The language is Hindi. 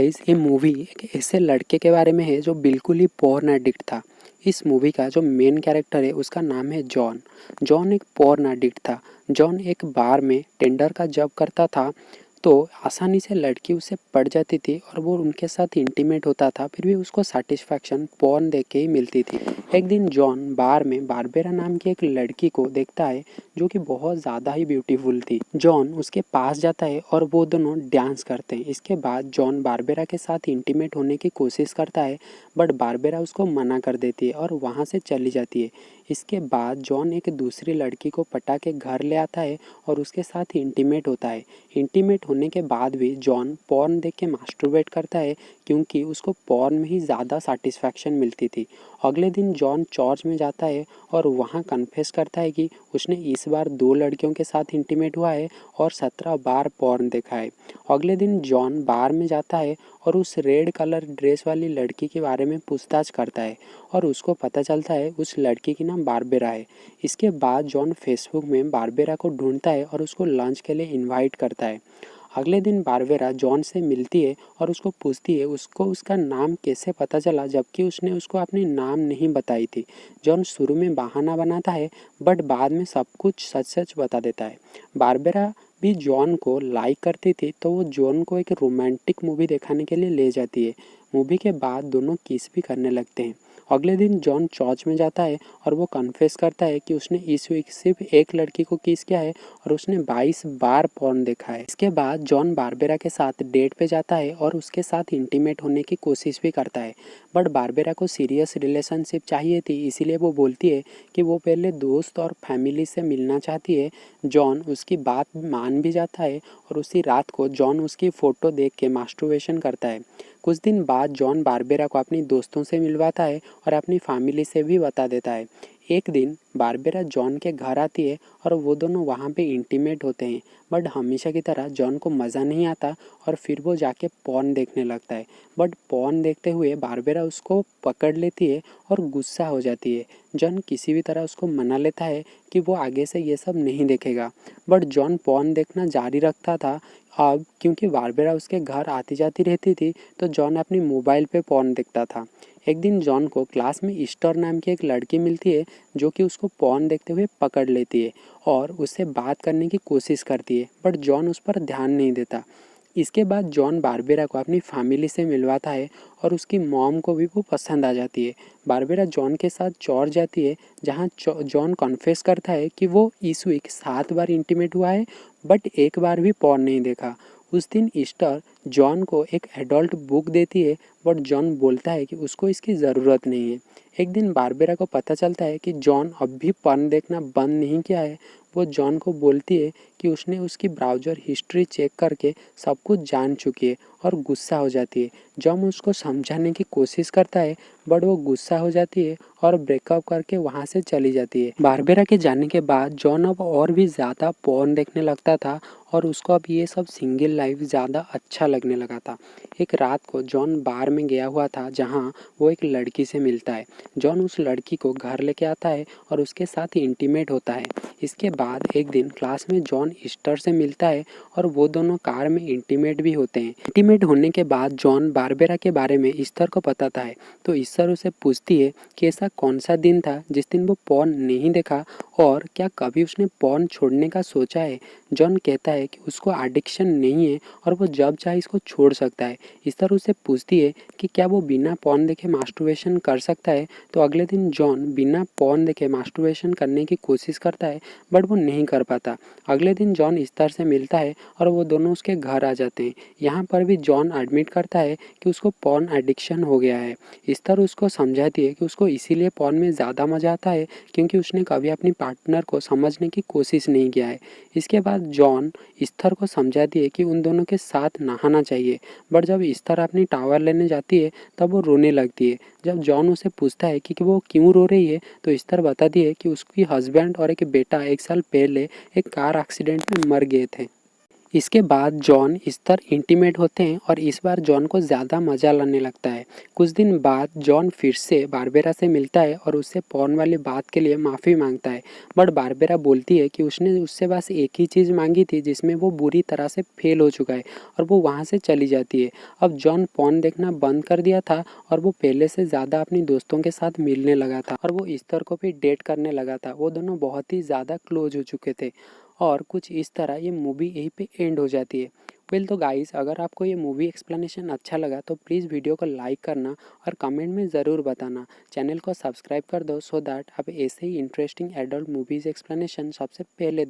गाइस ये मूवी एक ऐसे लड़के के बारे में है जो बिल्कुल ही पॉर्न एडिक्ट था। इस मूवी का जो मेन कैरेक्टर है उसका नाम है जॉन। जॉन एक पॉर्न एडिक्ट था। जॉन एक बार में टेंडर का जॉब करता था, तो आसानी से लड़की उसे पड़ जाती थी और वो उनके साथ इंटीमेट होता था, फिर भी उसको सेटिस्फैक्शन पॉर्न देख के ही मिलती थी। एक दिन जॉन बार में बारबेरा नाम की एक लड़की को देखता है जो कि बहुत ज़्यादा ही ब्यूटीफुल थी। जॉन उसके पास जाता है और वो दोनों डांस करते हैं। इसके बाद जॉन बारबेरा के साथ इंटीमेट होने की कोशिश करता है, बट बारबेरा उसको मना कर देती है और वहाँ से चली जाती है। इसके बाद जॉन एक दूसरी लड़की को पटा के घर ले आता है और उसके साथ इंटीमेट होता है। इंटीमेट होने के बाद भी जॉन पॉर्न देख के मास्टरबेट करता है, क्योंकि उसको पॉर्न में ही ज़्यादा सेटिस्फैक्शन मिलती थी। अगले दिन जॉन चर्च में जाता है और वहाँ कन्फेस करता है कि उसने इस बार 2 लड़कियों के साथ इंटीमेट हुआ है और 17 बार पॉर्न देखा है। अगले दिन जॉन बार में जाता है और उस रेड कलर ड्रेस वाली लड़की के बारे में पूछताछ करता है और उसको पता चलता है उस लड़की की नाम बारबेरा है। इसके बाद जॉन फेसबुक में बारबेरा को ढूंढता है और उसको लंच के लिए इनवाइट करता है। अगले दिन बारबेरा जॉन से मिलती है और उसको पूछती है उसको उसका नाम कैसे पता चला, जबकि उसने उसको अपनी नाम नहीं बताई थी। जॉन शुरू में बहाना बनाता है, बट बाद में सब कुछ सच सच बता देता है। बारबेरा भी जॉन को लाइक करती थी, तो वो जॉन को एक रोमांटिक मूवी दिखाने के लिए ले जाती है। मूवी के बाद दोनों किस भी करने लगते हैं। अगले दिन जॉन चर्च में जाता है और वो कन्फेस करता है कि उसने इस वीक सिर्फ एक लड़की को किस किया है और उसने 22 बार पॉर्न देखा है। इसके बाद जॉन बारबेरा के साथ डेट पे जाता है और उसके साथ इंटीमेट होने की कोशिश भी करता है, बट बारबेरा को सीरियस रिलेशनशिप चाहिए थी, इसीलिए वो बोलती है कि वो पहले दोस्त और फैमिली से मिलना चाहती है। जॉन उसकी बात मान भी जाता है और उसी रात को जॉन उसकी फ़ोटो देख के मास्टरबेशन करता है। कुछ दिन बाद जॉन बारबेरा को अपनी दोस्तों से मिलवाता है और अपनी फैमिली से भी बता देता है। एक दिन बारबेरा जॉन के घर आती है और वो दोनों वहाँ पे इंटीमेट होते हैं, बट हमेशा की तरह जॉन को मज़ा नहीं आता और फिर वो जाके पॉर्न देखने लगता है। बट पॉर्न देखते हुए बारबेरा उसको पकड़ लेती है और गुस्सा हो जाती है। जॉन किसी भी तरह उसको मना लेता है कि वो आगे से ये सब नहीं देखेगा, बट जॉन पॉर्न देखना जारी रखता था। अब क्योंकि बारबेरा उसके घर आती जाती रहती थी, तो जॉन अपनी मोबाइल पे पॉर्न देखता था। एक दिन जॉन को क्लास में ईस्टर नाम की एक लड़की मिलती है जो कि उसको पॉर्न देखते हुए पकड़ लेती है और उससे बात करने की कोशिश करती है, बट जॉन उस पर ध्यान नहीं देता। इसके बाद जॉन बारबेरा को अपनी फैमिली से मिलवाता है और उसकी मॉम को भी वो पसंद आ जाती है। बारबेरा जॉन के साथ चर्च जाती है, जहाँ जॉन कॉन्फेस करता है कि वो इस वीक 7 बार इंटीमेट हुआ है, बट एक बार भी पॉर्न नहीं देखा। उस दिन ईस्टर जॉन को एक एडल्ट बुक देती है, बट जॉन बोलता है कि उसको इसकी ज़रूरत नहीं है। एक दिन बारबेरा को पता चलता है कि जॉन अब भी पॉर्न देखना बंद नहीं किया है। वो जॉन को बोलती है कि उसने उसकी ब्राउज़र हिस्ट्री चेक करके सब कुछ जान चुकी है और गुस्सा हो जाती है। जॉन उसको समझाने की कोशिश करता है, बट वो गुस्सा हो जाती है और ब्रेकअप करके वहाँ से चली जाती है। बारबेरा के जाने के बाद जॉन अब और भी ज़्यादा पॉर्न देखने लगता था और उसको अब ये सब सिंगल लाइफ ज़्यादा अच्छा लगने लगा था। एक रात को जॉन बार में गया हुआ था, जहाँ वो एक लड़की से मिलता है। जॉन उस लड़की को घर लेके आता है और उसके साथ इंटीमेट होता है। इसके बाद एक दिन क्लास में जॉन ईस्टर से मिलता है और वो दोनों कार में इंटीमेट भी होते हैं। इंटीमेट होने के बाद जॉन बारबेरा के बारे में ईस्टर को बताता है, तो ईस्टर उसे पूछती है कि ऐसा कौन सा दिन था जिस दिन वो पॉर्न नहीं देखा और क्या कभी उसने पॉर्न छोड़ने का सोचा है। जॉन कहता है कि उसको एडिक्शन नहीं है और वो जब चाहे इसको छोड़ सकता है। ईस्टर उससे पूछती है कि क्या वो बिना पॉर्न देखे मास्टरबेशन कर सकता है, तो अगले दिन जॉन बिना पॉर्न देखे मास्टरबेशन करने की कोशिश करता है, बट वो नहीं कर पाता। अगले दिन जॉन ईस्टर से मिलता है और वो दोनों उसके घर आ जाते हैं। यहाँ पर भी जॉन एडमिट करता है कि उसको पॉर्न एडिक्शन हो गया है। ईस्टर उसको समझाती है कि उसको इसीलिए पॉर्न में ज़्यादा मज़ा आता है क्योंकि उसने कभी अपनी पार्टनर को समझने की कोशिश नहीं किया है। इसके बाद जॉन ईस्टर को समझाती है कि उन दोनों के साथ नहाना चाहिए, बट जब ईस्टर अपनी टावर लेने जाती है तब वो रोने लगती है। जब जॉन उसे पूछता है कि वो क्यों रो रही है, तो ईस्टर बताती है कि उसकी हस्बैंड और एक बेटा 1 साल पहले एक कार एक्सीडेंट में मर गए थे। इसके बाद जॉन इस्तर इंटीमेट होते हैं और इस बार जॉन को ज़्यादा मज़ा लाने लगता है। कुछ दिन बाद जॉन फिर से बारबेरा से मिलता है और उससे पॉर्न वाली बात के लिए माफ़ी मांगता है। बट बारबेरा बोलती है कि उसने उससे बस एक ही चीज़ मांगी थी जिसमें वो बुरी तरह से फेल हो चुका है और वो वहाँ से चली जाती है। अब जॉन पॉर्न देखना बंद कर दिया था और वो पहले से ज़्यादा अपनी दोस्तों के साथ मिलने लगा था और वो इस्तर को भी डेट करने लगा था। वो दोनों बहुत ही ज़्यादा क्लोज हो चुके थे और कुछ इस तरह ये मूवी यहीं पे एंड हो जाती है। वेल तो गाइस, अगर आपको ये मूवी एक्सप्लेनेशन अच्छा लगा तो प्लीज़ वीडियो को लाइक करना और कमेंट में ज़रूर बताना। चैनल को सब्सक्राइब कर दो सो दैट आप ऐसे ही इंटरेस्टिंग एडल्ट मूवीज़ एक्सप्लेनेशन सबसे पहले